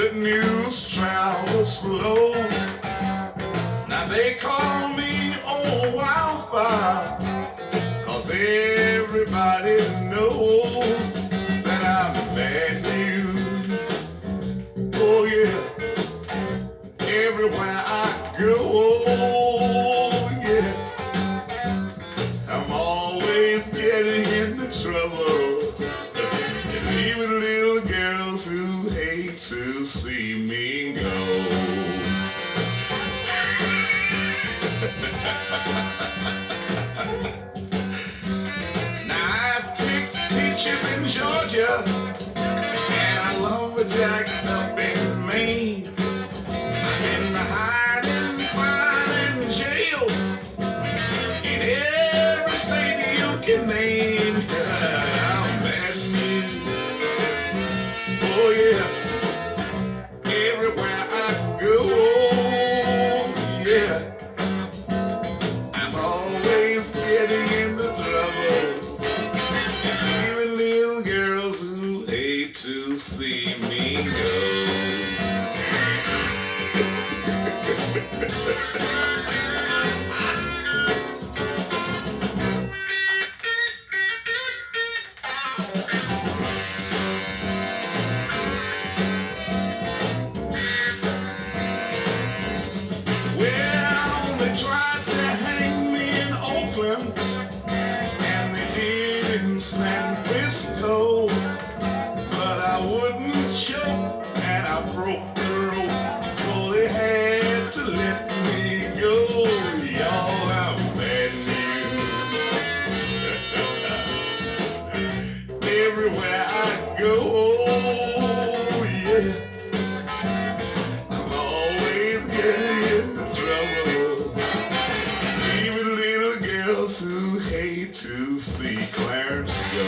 Good news travels slow. Now they call me old wildfire, 'cause everybody knows that I'm bad news. Oh yeah, everywhere I go, yeah, I'm always getting into trouble. Even little girls who hate to see me go. Now I picked peaches in Georgia, and I lumberjacked up in Maine. I've been hiding, fine in jail in every state you can name. I'm bad news. Oh yeah, everywhere I go, yeah, I'm always getting into trouble. Even little girls who hate to see me go. Well, they tried to hang me in Oakland, and they did in San Francisco, but I wouldn't choke, and I broke the rope, so they had to let me go. Y'all, I'm bad news. Everywhere I go, yeah, I'm always getting into trouble. Even little girls who hate to see Clarence go.